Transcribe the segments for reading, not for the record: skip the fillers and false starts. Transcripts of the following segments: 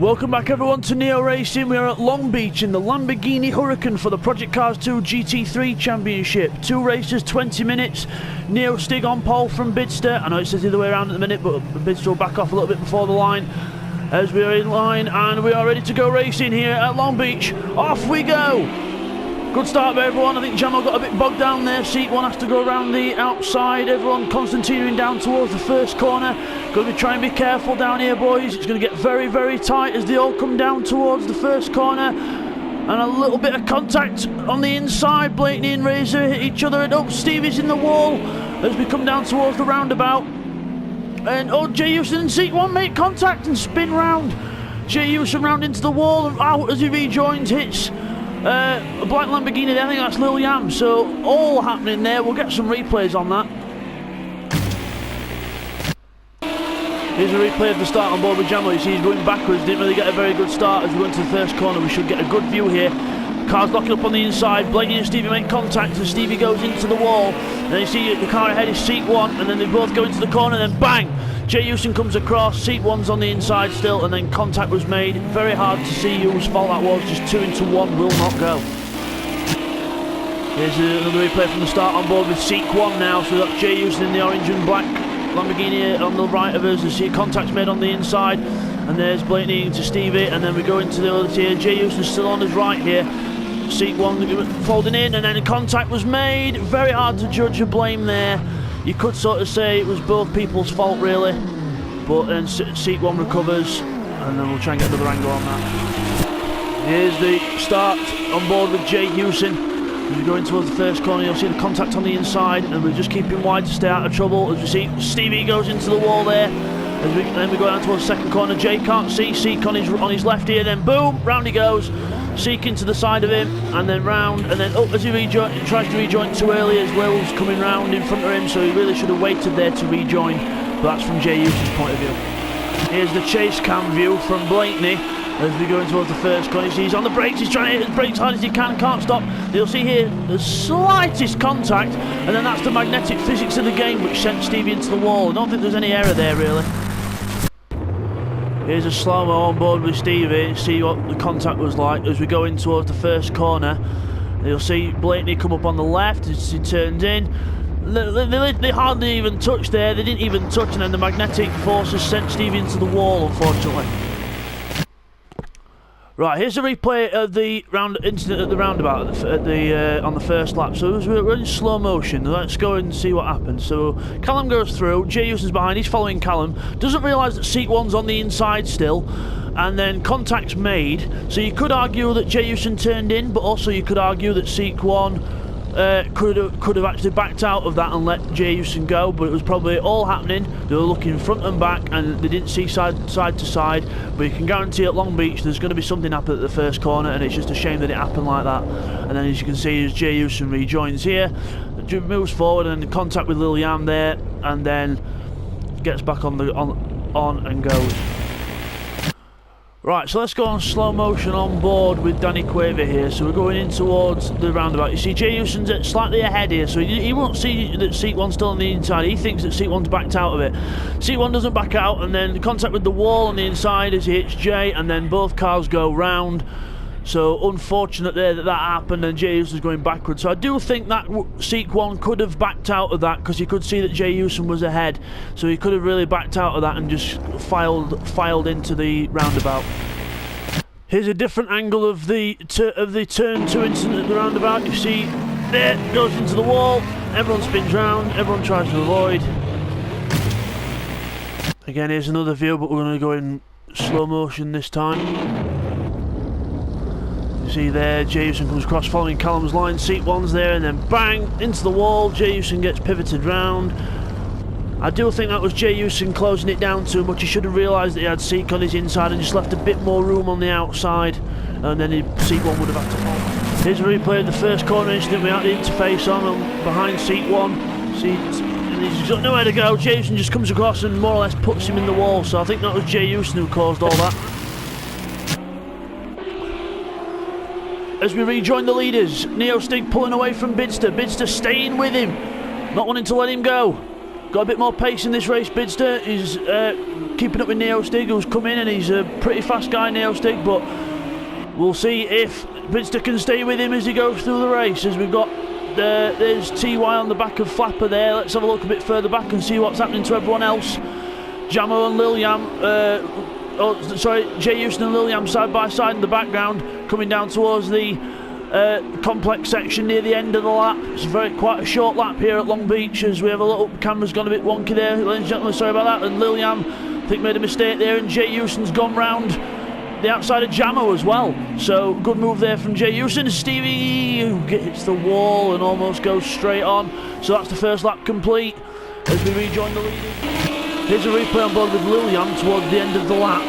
Welcome back everyone to Neo Racing. We are at Long Beach in the Lamborghini Huracan for the Project Cars 2 GT3 Championship. 2 races, 20 minutes. Neo Stig on pole from Bidster. I know it says the other way around at the minute, but Bidster will back off a little bit before the line. As we are in line and we are ready to go racing here at Long Beach. Off we go! Good start by everyone. I think Jamal got a bit bogged down there. Seat 1 has to go around the outside. Everyone concentrating down towards the first corner. Going to be trying to be careful down here, boys. It's going to get very, very tight as they all come down towards the first corner. And a little bit of contact on the inside. Blakeney and Razor hit each other. And up, Stevie's in the wall as we come down towards the roundabout. And Jay Houston and Seat 1 make contact and spin round. Jay Houston round into the wall and out as he rejoins, hits a black Lamborghini there. I think that's Lil Yam. So all happening there. We'll get some replays on that. Here's a replay of the start on board with Jamal. You see he's going backwards. Didn't really get a very good start as we go into the first corner. We should get a good view here. Car's locking up on the inside. Blakeney and Stevie make contact as Stevie goes into the wall. And then you see the car ahead is Seat 1, and then they both go into the corner, and then bang! Jay Houston comes across. Seat 1's on the inside still, and then contact was made. Very hard to see whose fault that was. Just 2 into 1 will not go. Here's another replay from the start on board with Seat 1 now. So that's Jay Houston in the orange and black Lamborghini on the right of us. You see contacts made on the inside, and there's Blakeney to Stevie, and then we go into the other tier. Jay Houston still on his right here. Seat 1 folding in, and then a contact was made. Very hard to judge a blame there. You could sort of say it was both people's fault really, but then Seat 1 recovers, and then we'll try and get another angle on that. Here's the start on board with Jay Houston. As we go in towards the first corner, you'll see the contact on the inside, and we're just keeping wide to stay out of trouble. As we see Stevie goes into the wall there. Then we go down towards the second corner. Jay can't see Seek on his left here, then boom, round he goes. Seek into the side of him, and then round, and then up as he tries to rejoin too early as Will's coming round in front of him, so he really should have waited there to rejoin, but that's from Jay Houston's point of view. Here's the chase cam view from Blakeney as we go in towards the first corner. He's on the brakes, he's trying to hit his brakes hard as he can't stop. You'll see here the slightest contact, and then that's the magnetic physics of the game which sent Stevie into the wall. I don't think there's any error there really. Here's a slow-mo on board with Stevie. See what the contact was like as we go in towards the first corner. You'll see Blakeney come up on the left as he turns in. They hardly even touched there. They didn't even touch, and then the magnetic forces sent Stevie into the wall, unfortunately. Right, here's a replay of the incident at the roundabout on the first lap. So we're in slow motion. Let's go and see what happens. So Callum goes through. Jay Houston's behind. He's following Callum. Doesn't realise that Seat 1's on the inside still. And then contact's made. So you could argue that Jay Houston turned in, but also you could argue that Seat 1 could have actually backed out of that and let Jay Houston go, but it was probably all happening. They were looking front and back and they didn't see side to side, but you can guarantee at Long Beach there's going to be something happen at the first corner, and it's just a shame that it happened like that. And then as you can see, as Jay Houston rejoins here, moves forward and in contact with Lil Yam there, and then gets back on and goes. Right, so let's go on slow motion on board with Danny Quaver here. So we're going in towards the roundabout. You see Jay Houston's slightly ahead here, so he won't see that Seat 1's still on the inside. He thinks that Seat 1's backed out of it. Seat 1 doesn't back out, and then contact with the wall on the inside as he hits Jay, and then both cars go round. So unfortunate there that happened, and Jay Houston's going backwards. So I do think that Seat 1 could have backed out of that, because you could see that Jay Houston was ahead. So he could have really backed out of that and just filed into the roundabout. Here's a different angle of the turn 2 incident at the roundabout. You see there, goes into the wall. Everyone spins round. Everyone tries to avoid. Again, here's another view, but we're going to go in slow motion this time. See there, Jay Houston comes across following Callum's line. Seat 1's there, and then bang into the wall. Jay Houston gets pivoted round. I do think that was Jay Houston closing it down too much. He should have realised that he had Seek on his inside and just left a bit more room on the outside, and then Seat 1 would have had to fall. Here's a replay of the first corner incident. We had the interface on behind Seat 1. He's got nowhere to go. Jay Houston just comes across and more or less puts him in the wall. So I think that was Jay Houston who caused all that. As we rejoin the leaders, Neo Stig pulling away from Bidster. Bidster staying with him, not wanting to let him go. got a bit more pace in this race. Bidster is keeping up with Neo Stig, who's come in, and he's a pretty fast guy, Neo Stig, but we'll see if Bidster can stay with him as he goes through the race. As we've got there's TY on the back of Flapper there. Let's have a look a bit further back and see what's happening to everyone else. Jamo and Liliam, Jay Houston and Liliam side by side in the background, coming down towards the complex section near the end of the lap. It's quite a short lap here at Long Beach, as we have a little, camera's gone a bit wonky there, ladies and gentlemen, sorry about that. And Liliam, I think, made a mistake there, and Jay Houston's gone round the outside of Jamo as well. So good move there from Jay Houston. Stevie, who hits the wall and almost goes straight on. So that's the first lap complete as we rejoin the lead. Here's a replay on board with Liliam towards the end of the lap.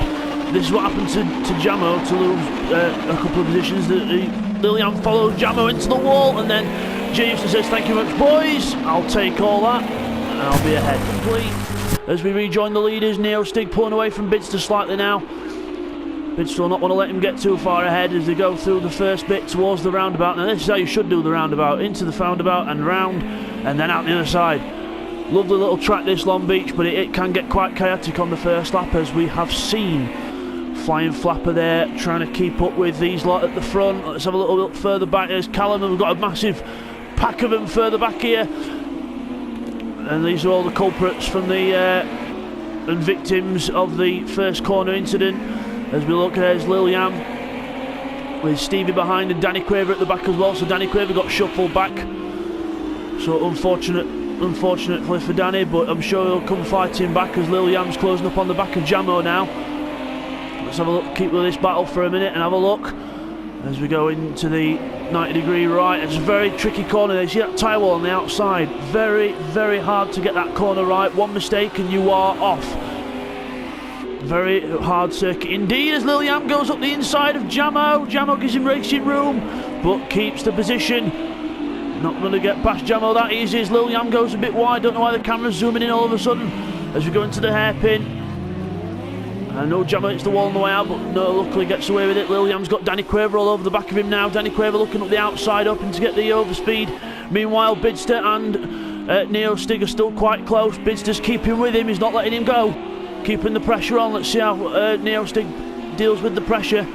This is what happened to Jamo to lose a couple of positions. Liliam follows Jamo into the wall, and then Jay Houston says, "Thank you very much, boys. I'll take all that, and I'll be ahead." Complete. As we rejoin the leaders, Neo Stig pulling away from Bidster slightly now. Bidster will not want to let him get too far ahead as they go through the first bit towards the roundabout. Now this is how you should do the roundabout: into the roundabout and round, and then out the other side. Lovely little track, this Long Beach, but it can get quite chaotic on the first lap, as we have seen Flying Flapper there trying to keep up with these lot at the front. Let's have a little bit further back. There's Callum, and we've got a massive pack of them further back here, and these are all the culprits from the and victims of the first corner incident. As we look, there's Liliam with Stevie behind and Danny Quaver at the back as well. So Danny Quaver got shuffled back, so unfortunately for Danny, but I'm sure he'll come fighting back as Liliam's closing up on the back of Jamo now. Let's have a look, keep with this battle for a minute and have a look as we go into the 90-degree right. It's a very tricky corner there. You see that tyre wall on the outside? Very, very hard to get that corner right. One mistake and you are off. Very hard circuit indeed, as Liliam goes up the inside of Jamo. Jamo gives him racing room, but keeps the position. Not going to get past Jamo that easy, as Liliam goes a bit wide. Don't know why the camera's zooming in all of a sudden as we go into the hairpin. I know Jamo hits the wall on the way out, but no, luckily gets away with it. Liliam's got Danny Quaver all over the back of him now. Danny Quaver looking up the outside, hoping to get the overspeed. Meanwhile, Bidster and Neo Stig are still quite close. Bidster's keeping with him, he's not letting him go. Keeping the pressure on. Let's see how Neo Stig deals with the pressure.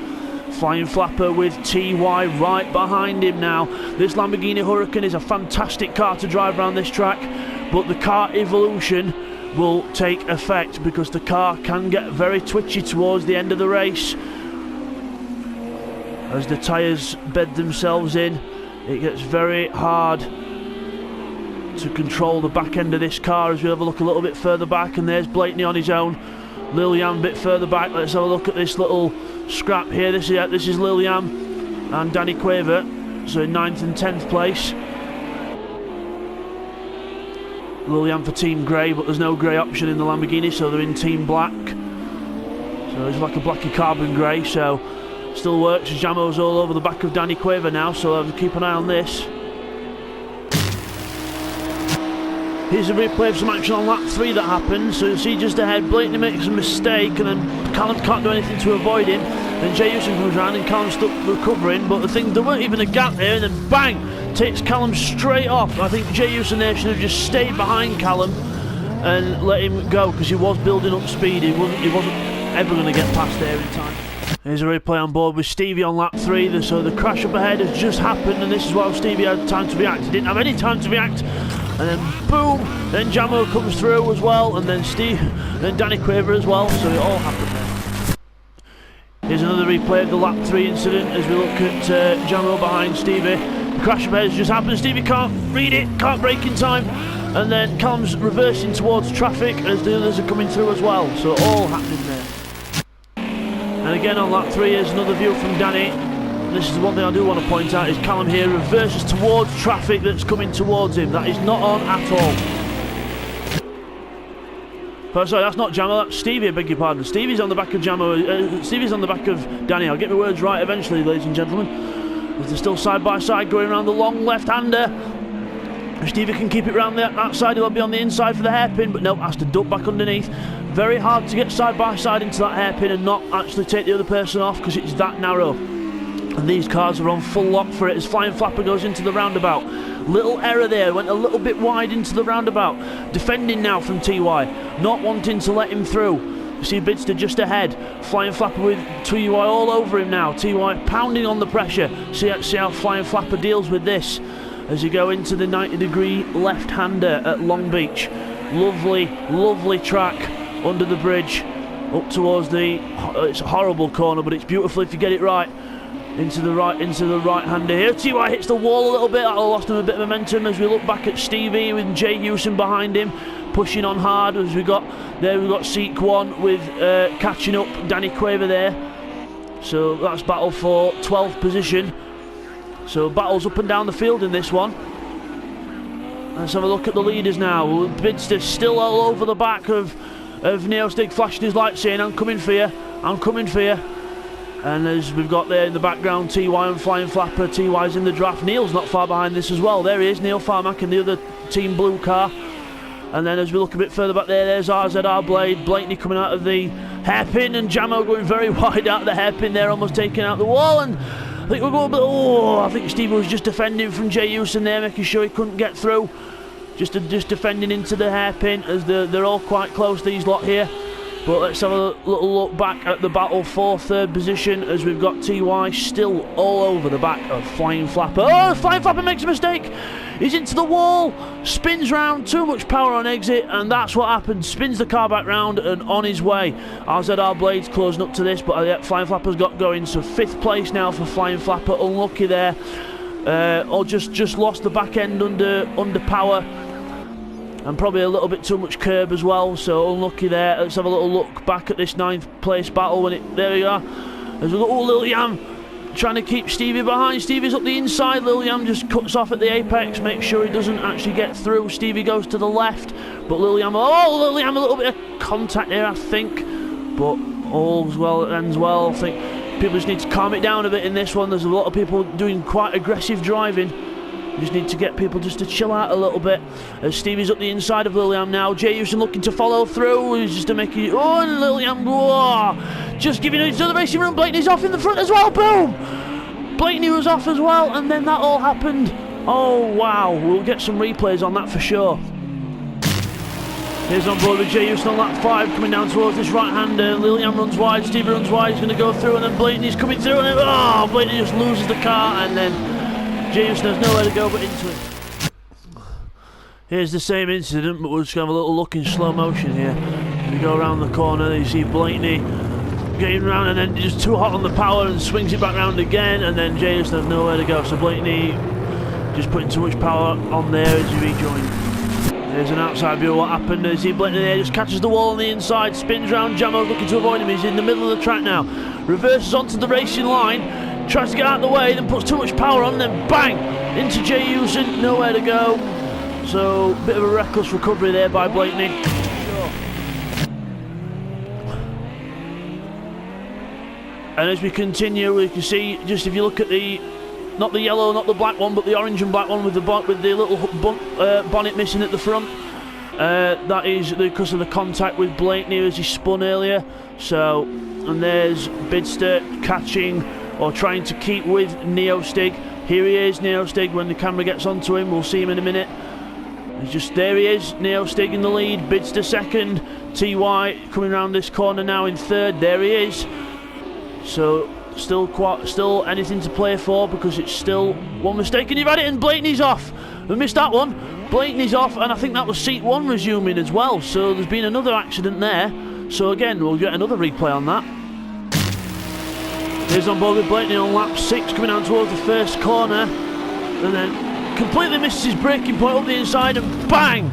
Flying Flapper with TY right behind him now. This Lamborghini Huracan is a fantastic car to drive around this track, but the car evolution will take effect because the car can get very twitchy towards the end of the race. As the tyres bed themselves in, it gets very hard to control the back end of this car. As we have a look a little bit further back, and there's Blakeney on his own. Liliam a bit further back. Let's have a look at this little scrap here. This is Liliam and Danny Quaver, so in 9th and 10th place. Liliam for Team Grey, but there's no grey option in the Lamborghini, so they're in Team Black. So it's like a blacky carbon grey, so still works. Jamo's all over the back of Danny Quaver now, so I'll have to keep an eye on this. Here's a replay of some action on lap 3 that happened. So you see just ahead, Blakeney makes a mistake, and then Callum can't do anything to avoid him. Then Jay Houston comes around and Callum's stuck recovering, but the thing, there weren't even a gap there, and then bang, takes Callum straight off. I think Jay Houston there should have just stayed behind Callum and let him go, because he was building up speed. He wasn't ever going to get past there in time. Here's a replay on board with Stevie on lap 3. So the crash up ahead has just happened, and this is while Stevie had time to react. He didn't have any time to react, and then boom, then Jamo comes through as well, and then then Danny Quaver as well, so it all happened there. Here's another replay of the lap 3 incident as we look at Jamo behind Stevie. The crash up ahead has just happened. Stevie can't read it, can't brake in time, and then Callum's reversing towards traffic as the others are coming through as well, so all happening there. And again on lap 3, here's another view from Danny. This is one thing I do want to point out, is Callum here reverses towards traffic that's coming towards him. That is not on at all. Oh, sorry, that's not Jamo, that's Stevie, I beg your pardon. Stevie's on the back of Jamo, Stevie's on the back of Danny. I'll get my words right eventually, ladies and gentlemen. As they're still side by side going around the long left-hander. Stevie can keep it round the outside, he'll be on the inside for the hairpin, but no, has to duck back underneath. Very hard to get side by side into that hairpin and not actually take the other person off, because it's that narrow. And these cars are on full lock for it as Flying Flapper goes into the roundabout. Little error there, went a little bit wide into the roundabout. Defending now from TY, not wanting to let him through. You see Bidster just ahead. Flying Flapper with TY all over him now. TY pounding on the pressure. See how Flying Flapper deals with this as you go into the 90-degree left-hander at Long Beach. Lovely, lovely track under the bridge up towards the... it's a horrible corner, but it's beautiful if you get it right. Into the right-hander here. TY hits the wall a little bit. That'll lost him a bit of momentum as we look back at Stevie with Jay Hewson behind him, pushing on hard as we've got Seek 1 with catching up Danny Quaver there. So that's battle for 12th position. So battles up and down the field in this one. Let's have a look at the leaders now. Bidster still all over the back of Neostig, flashing his light saying, I'm coming for you, I'm coming for you. And as we've got there in the background, TY and Flying Flapper. TY's in the draft. Neil's not far behind this as well. There he is, Neil Farmack in the other Team Blue car. And then as we look a bit further back there's RZR Blade. Blakeney coming out of the hairpin, and Jamo going very wide out of the hairpin there, almost taking out the wall. And I think we're going a bit... I think Steve was just defending from Jay Hewson there, making sure he couldn't get through. Just defending into the hairpin as they're all quite close, these lot here. But let's have a little look back at the battle for 3rd position as we've got TY still all over the back of Flying Flapper. Oh, Flying Flapper makes a mistake. He's into the wall, spins round, too much power on exit, and that's what happened. Spins the car back round and on his way. RZR Blades closing up to this, but Flying Flapper's got going. So 5th place now for Flying Flapper. Unlucky there. Or just lost the back end under power. And probably a little bit too much curb as well, so unlucky there. Let's have a little look back at this 9th place battle there we are. As we got Lil Yam trying to keep Stevie behind. Stevie's up the inside. Lil Yam just cuts off at the apex, makes sure he doesn't actually get through. Stevie goes to the left, but Lil Yam a little bit of contact there, I think. But all's well that ends well. I think people just need to calm it down a bit in this one. There's a lot of people doing quite aggressive driving. You just need to get people just to chill out a little bit. As Stevie's up the inside of Lil Yam now. Jay Hewson looking to follow through. He's just to make it. Oh, and Lil Yam. Oh, just giving it to the racing room. Blakeney's off in the front as well. Boom! Blakeney was off as well, and then that all happened. Oh, wow. We'll get some replays on that for sure. Here's on board with Jay Hewson on lap 5, coming down towards this right-hander. Lil Yam runs wide. Stevie runs wide. He's going to go through, and then Blakeney's coming through. And Blakeney just loses the car, and then Jay Hewson has nowhere to go but into it. Here's the same incident, but we'll just have a little look in slow motion here. We go around the corner, you see Blakeney getting round and then just too hot on the power and swings it back round again, and then Jay Hewson has nowhere to go. So Blakeney just putting too much power on there as he rejoined. There's an outside view of what happened. You see Blakeney there, just catches the wall on the inside, spins round. Jamo's looking to avoid him. He's in the middle of the track now. Reverses onto the racing line. Tries to get out of the way, then puts too much power on, then bang! Into Jay Hewson, nowhere to go. So, bit of a reckless recovery there by Blakeney. And as we continue, we can see, just if you look at the, not the yellow, not the black one, but the orange and black one with the little bonnet missing at the front. That is because of the contact with Blakeney as he spun earlier. So, and there's Bidster catching or trying to keep with Neostig. Here he is, Neostig. When the camera gets onto him, we'll see him in a minute. There he is, Neostig in the lead, Bidster second, TY coming around this corner now in 3rd. There he is. So still anything to play for, because it's still one mistake and you've had it, and Blakeney's off. We missed that one. Blakeney's off, and I think that was seat 1 resuming as well. So there's been another accident there. So again, we'll get another replay on that. Here's on board with Blakeney on lap 6, coming down towards the first corner, and then completely misses his braking point up the inside, and bang!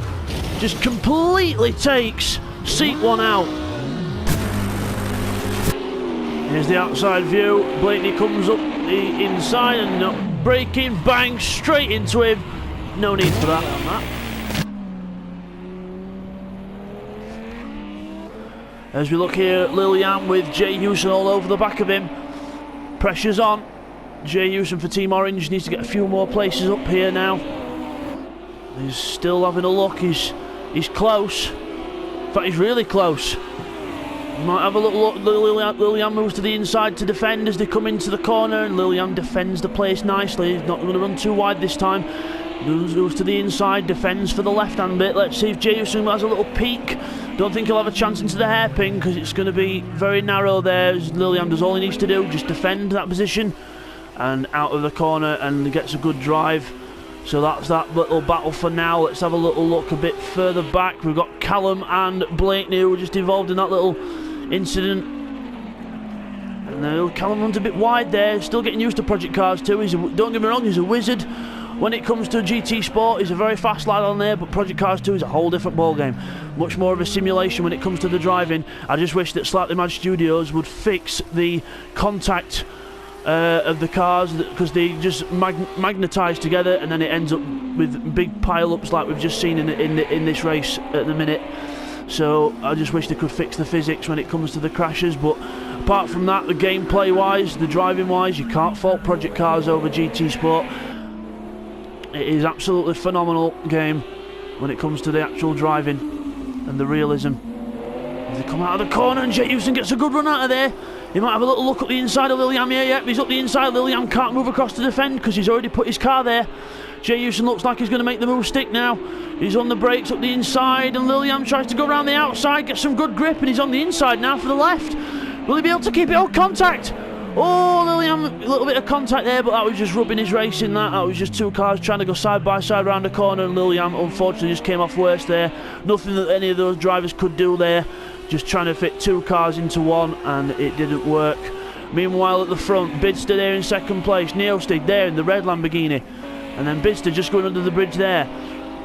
Just completely takes seat 1 out. Here's the outside view. Blakeney comes up the inside and not braking, bang, straight into him. No need for that on that. As we look here at Lil Yam with Jay Hewson all over the back of him. Pressure's on. Jay Hewson for Team Orange needs to get a few more places up here now. He's still having a look. He's close. In fact, he's really close. Might have a little look. Lilian moves to the inside to defend as they come into the corner, and Lilian defends the place nicely. He's not going to run too wide this time. Moves to the inside, defends for the left-hand bit. Let's see if Jay Houston has a little peek. Don't think he'll have a chance into the hairpin because it's going to be very narrow there. As Lilian does all he needs to do, just defend that position and out of the corner, and gets a good drive. So that's that little battle for now. Let's have a little look a bit further back. We've got Callum and Blakeney who were just involved in that little incident. And then Callum runs a bit wide there. Still getting used to Project Cars 2. Don't get me wrong, he's a wizard. When it comes to GT Sport, he's a very fast lad on there, but Project Cars 2 is a whole different ballgame. Much more of a simulation when it comes to the driving. I just wish that Slightly Mad Studios would fix the contact of the cars, because they just magnetise together, and then it ends up with big pile-ups like we've just seen in this race at the minute. So I just wish they could fix the physics when it comes to the crashes. But apart from that, the gameplay wise, the driving wise, you can't fault Project Cars over GT Sport. It is absolutely phenomenal game when it comes to the actual driving and the realism. As they come out of the corner, and Jay Houston gets a good run out of there. He might have a little look up the inside of Lilian here. Yep, he's up the inside. Lilian can't move across to defend because he's already put his car there. Jay Houston looks like he's going to make the move stick now. He's on the brakes up the inside, and Lilian tries to go around the outside, get some good grip, and he's on the inside now for the left. Will he be able to keep it on contact? Oh, Lilian, a little bit of contact there, but that was just rubbing his race in that. That was just two cars trying to go side by side around the corner, and Lilian unfortunately just came off worse there. Nothing that any of those drivers could do there. Just trying to fit two cars into one, and it didn't work. Meanwhile at the front, Bidster there in second place, Neostig there in the red Lamborghini, and then Bidster just going under the bridge there.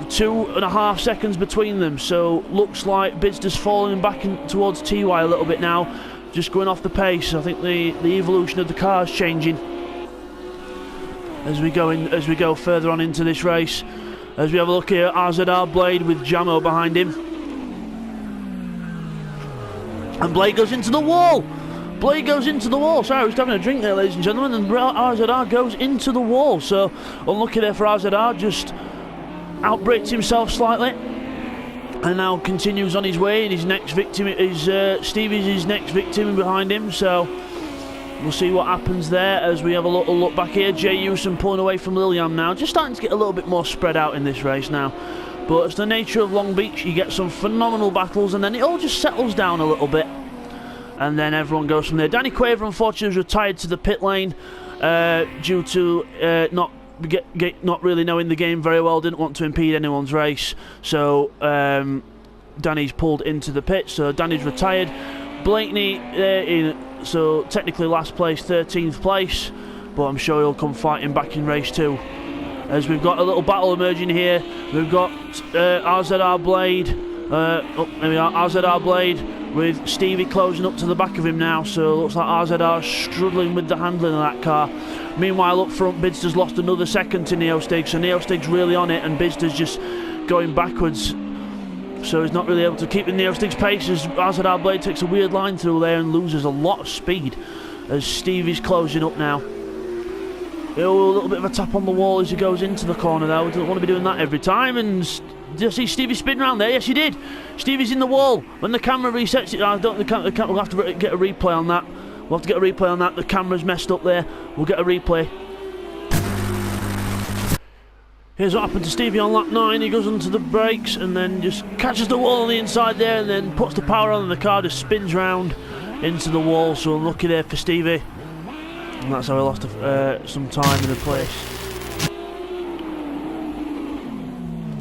2.5 seconds between them, so looks like Bidster's falling back towards TY a little bit now. Just going off the pace. I think the evolution of the car is changing as we go further on into this race. As we have a look here, RZR Blade with Jamo behind him, and Blade goes into the wall. Blade goes into the wall. Sorry, I was having a drink there, ladies and gentlemen, and RZR goes into the wall. So unlucky there for RZR. Just outbraked himself slightly. And now continues on his way, and his next victim is Stevie's his next victim behind him. So we'll see what happens there as we have a little look back here. Jay Houston pulling away from Lilian now, just starting to get a little bit more spread out in this race now. But it's the nature of Long Beach. You get some phenomenal battles, and then it all just settles down a little bit, and then everyone goes from there. Danny Quaver unfortunately was retired to the pit lane due to not really knowing the game very well, didn't want to impede anyone's race, so Danny's pulled into the pit, so Danny's retired. Blakeney so technically last place, 13th place, but I'm sure he'll come fighting back in race 2. As we've got a little battle emerging here, we've got RZR Blade, there we are, RZR Blade with Stevie closing up to the back of him now, so it looks like RZR struggling with the handling of that car. Meanwhile up front, Bidster's lost another second to Neostig, so Neostig's really on it, and Bidster's just going backwards, so he's not really able to keep the Neostig's pace as RZR Blade takes a weird line through there and loses a lot of speed as Stevie's closing up now. A little bit of a tap on the wall as he goes into the corner there. We don't want to be doing that every time. And did you see Stevie spin round there? Yes, he did. Stevie's in the wall. When the camera resets it, I don't think we'll have to get a replay on that. We'll have to get a replay on that. The camera's messed up there. We'll get a replay. Here's what happened to Stevie on lap 9. He goes onto the brakes and then just catches the wall on the inside there, and then puts the power on, and the car just spins round into the wall. So unlucky there for Stevie. And that's how he lost some time in the place.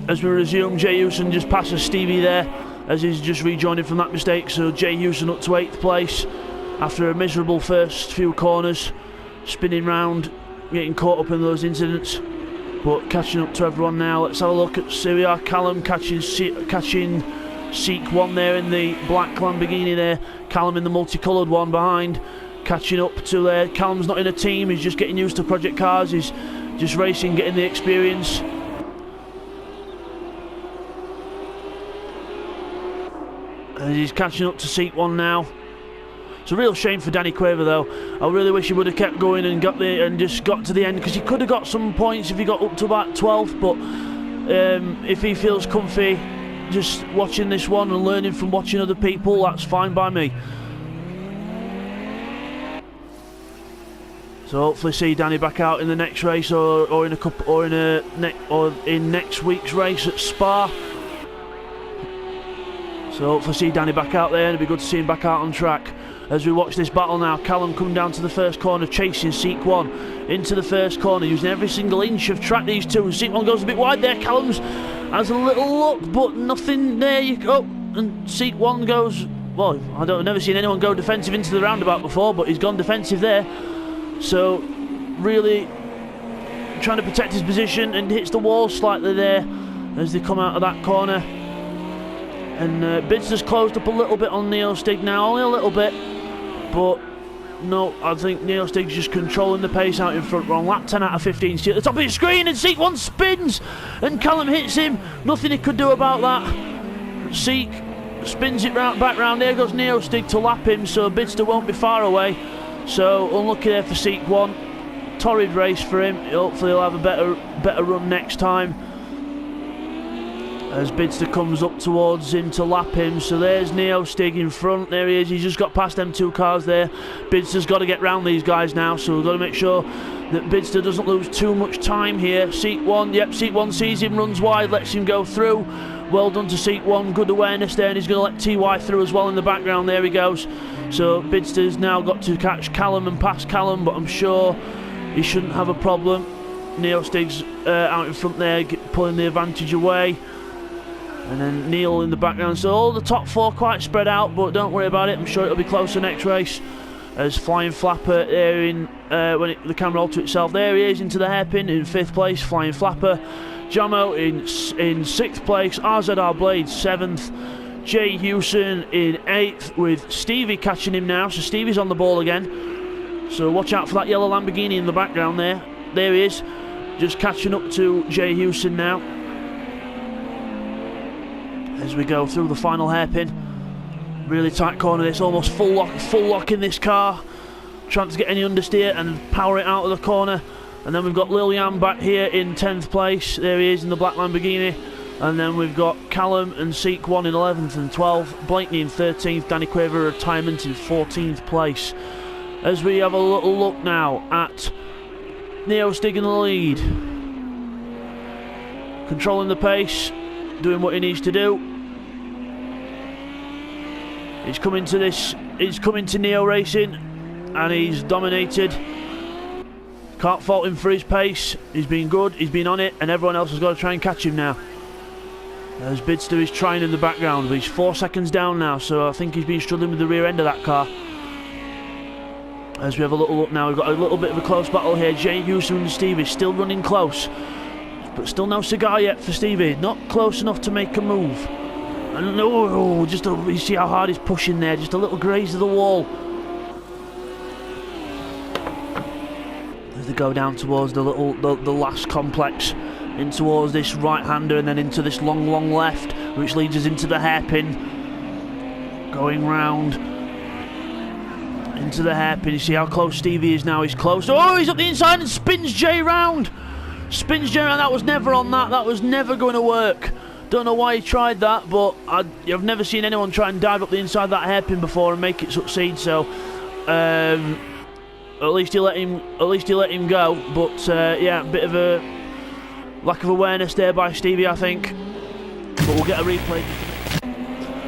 As we resume, Jay Houston just passes Stevie there as he's just rejoining from that mistake. So Jay Houston up to 8th place after a miserable first few corners, spinning round, getting caught up in those incidents, but catching up to everyone now. Let's have a look at Syria. Callum catching Seek 1 there in the black Lamborghini there. Callum in the multicoloured one behind. Catching up to there. Callum's not in a team, he's just getting used to Project Cars, he's just racing, getting the experience. And he's catching up to Seat 1 now. It's a real shame for Danny Quaver though. I really wish he would have kept going and just got to the end, because he could have got some points if he got up to about 12th, but if he feels comfy just watching this one and learning from watching other people, that's fine by me. So hopefully see Danny back out in the next race, or in a couple, or in next week's race at Spa. So hopefully see Danny back out there, and it'd be good to see him back out on track. As we watch this battle now, Callum coming down to the first corner, chasing Seek 1 into the first corner, using every single inch of track these two. Seek 1 goes a bit wide there, Callum's has a little look, but nothing there. You go, and Seek 1 goes, well, I've never seen anyone go defensive into the roundabout before, but he's gone defensive there. So really trying to protect his position, and hits the wall slightly there as they come out of that corner. And Bidster's closed up a little bit on Neostig now, only a little bit. But no, I think Neostig's just controlling the pace out in front. We're on lap 10 out of 15. See at the top of your screen, and Seek 1 spins, and Callum hits him. Nothing he could do about that. Seek spins it back round. There goes Neostig to lap him, so Bidster won't be far away. So unlucky there for Seek 1. Torrid race for him. Hopefully he'll have a better run next time. As Bidster comes up towards him to lap him. So there's Neostig in front. There he is. He's just got past them two cars there. Bidster's got to get round these guys now, so we've got to make sure that Bidster doesn't lose too much time here. Seek 1, yep, Seek 1 sees him, runs wide, lets him go through. Well done to Seek 1, good awareness there, and he's going to let TY through as well in the background. There he goes. So Bidster's now got to catch Callum and pass Callum, but I'm sure he shouldn't have a problem. Neostig's out in front there, pulling the advantage away. And then Neil in the background. So all the top four quite spread out, but don't worry about it. I'm sure it'll be closer next race. As Flying Flapper there in the camera rolled to itself. There he is into the hairpin in 5th place. Flying Flapper. Jamo in 6th place. RZR Blades 7th. Jay Hewson in 8th, with Stevie catching him now. So Stevie's on the ball again. So watch out for that yellow Lamborghini in the background there. There he is. Just catching up to Jay Hewson now. As we go through the final hairpin. Really tight corner this, almost full lock in this car. Trying to get any understeer and power it out of the corner. And then we've got Lilian back here in 10th place. There he is in the black Lamborghini. And then we've got Callum and Seek 1 in 11th and 12th. Blakeney in 13th. Danny Quaver retirement in 14th place. As we have a little look now at Neostig in the lead. Controlling the pace. Doing what he needs to do. He's coming to Neo Racing, and he's dominated. Can't fault him for his pace. He's been good, he's been on it, and everyone else has got to try and catch him now. As Bidster is trying in the background, but he's 4 seconds down now, so I think he's been struggling with the rear end of that car. As we have a little look now, we've got a little bit of a close battle here. Jay Houston and Stevie still running close, but still no cigar yet for Stevie. Not close enough to make a move. And you see how hard he's pushing there, just a little graze of the wall. As they go down towards the last complex, in towards this right-hander, and then into this long left, which leads us into the hairpin. Going round into the hairpin. You see how close Stevie is now. He's close. Oh, he's up the inside and spins Jay round. Spins Jay round. That was never on that. That was never going to work. Don't know why he tried that, but I've never seen anyone try and dive up the inside of that hairpin before and make it succeed. So at least he let him go. But yeah, a bit of a lack of awareness there by Stevie, I think. But we'll get a replay.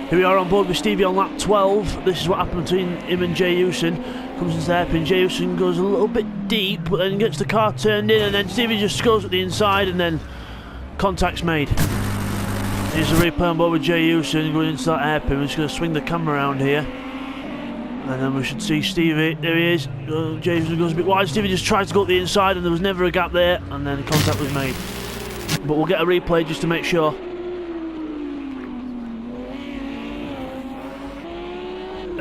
Here we are on board with Stevie on lap 12. This is what happened between him and Jay Hewson. Comes into the hairpin. Jay Hewson goes a little bit deep, but then gets the car turned in, and then Stevie just goes at the inside, and then contact's made. Here's a replay on board with Jay Hewson going into that hairpin. We're just going to swing the camera around here. And then we should see Stevie. There he is. Jay Hewson goes a bit wide. Stevie just tries to go up the inside, and there was never a gap there. And then contact was made. But we'll get a replay just to make sure.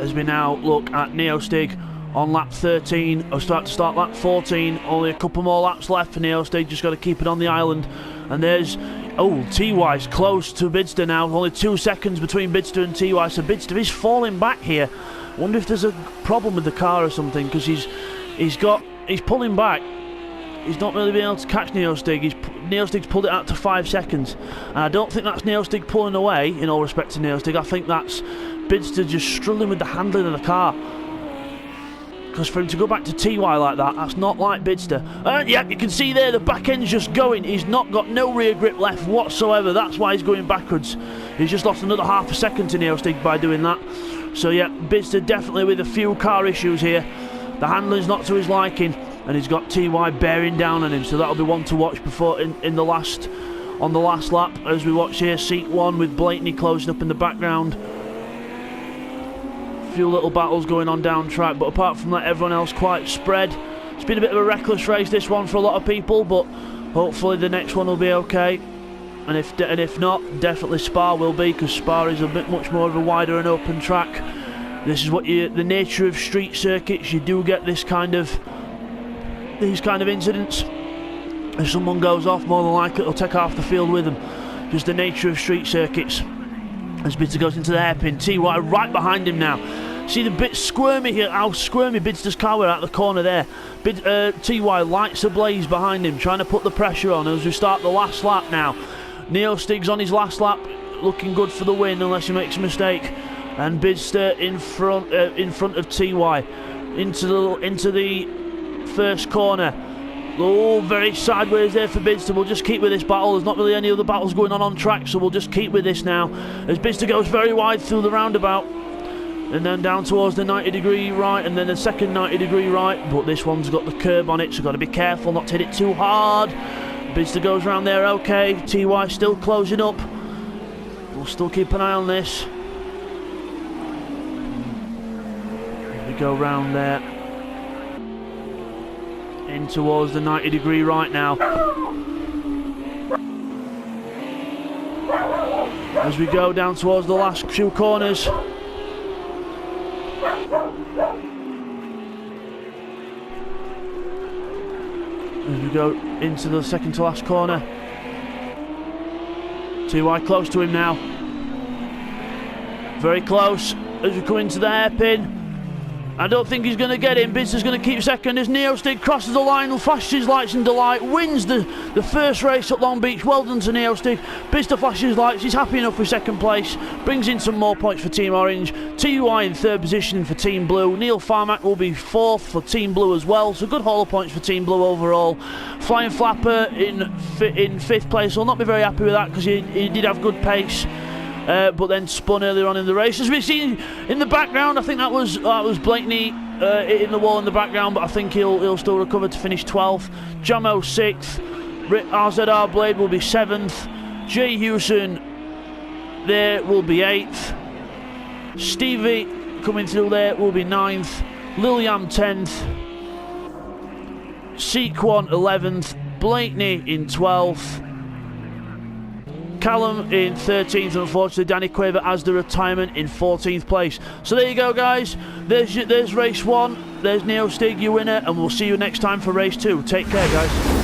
As we now look at Neostig on lap 13. I'll start lap 14. Only a couple more laps left for Neostig. Just got to keep it on the island. And there's... oh, TY's close to Bidster now. Only 2 seconds between Bidster and TY. So Bidster is falling back here. Wonder if there's a problem with the car or something, because he's pulling back. He's not really been able to catch Neostig. Neostig's pulled it out to 5 seconds. And I don't think that's Neostig pulling away, in all respect to Neostig. I think that's Bidster just struggling with the handling of the car. Because for him to go back to TY like that, that's not like Bidster. Yeah, you can see there the back end's just going. He's not got no rear grip left whatsoever. That's why he's going backwards. He's just lost another half a second to Neostig by doing that. So yeah, Bidster definitely with a few car issues here. The handling's not to his liking, and he's got TY bearing down on him. So that'll be one to watch before on the last lap, as we watch here, seat 1 with Blakeney closing up in the background. Few little battles going on down track, but apart from that, everyone else quite spread. It's been a bit of a reckless race, this one, for a lot of people, but hopefully the next one will be okay. And if not, definitely Spa will be, because Spa is a bit much more of a wider and open track. This is what the nature of street circuits. You do get these kind of incidents. If someone goes off, more than likely it'll take half the field with them. Just the nature of street circuits. As Bidster goes into the hairpin, TY right behind him now. See the bit squirmy here, how squirmy Bidster's car were out the corner there. TY lights ablaze behind him, trying to put the pressure on as we start the last lap now. Neostig's on his last lap, looking good for the win unless he makes a mistake. And Bidster in front of TY into the first corner. Oh, very sideways there for Bidster. We'll just keep with this battle. There's not really any other battles going on track, so we'll just keep with this now. As Bidster goes very wide through the roundabout. And then down towards the 90-degree right, and then the second 90-degree right. But this one's got the curb on it, so got to be careful not to hit it too hard. Bidster goes around there okay. TY still closing up. We'll still keep an eye on this. As we go round there. In towards the 90-degree right now. As we go down towards the last few corners. As we go into the second to last corner. TY close to him now. Very close as we come into the hairpin. I don't think he's going to get him. Bidster's going to keep second as Neostig crosses the line, flashes his lights in delight, wins the first race at Long Beach. Well done to Neostig. Bidster flashes his lights, he's happy enough with second place, brings in some more points for Team Orange. TY in third position for Team Blue. Neil Farmack will be fourth for Team Blue as well, so good haul of points for Team Blue overall. Flying Flapper in fifth place. I'll not be very happy with that because he did have good pace. But then spun earlier on in the race. As we've seen in the background, I think that was Blakeney hitting the wall in the background, but I think he'll still recover to finish 12th. Jamo 6th. RZR Blade will be 7th. Jay Hewson there will be 8th. Stevie coming through there will be 9th. Liliam 10th. Sequan 11th. Blakeney in 12th. Callum in 13th, unfortunately Danny Quaver as the retirement in 14th place. So there you go guys, there's race 1, there's Neostig, your winner, and we'll see you next time for race 2. Take care guys.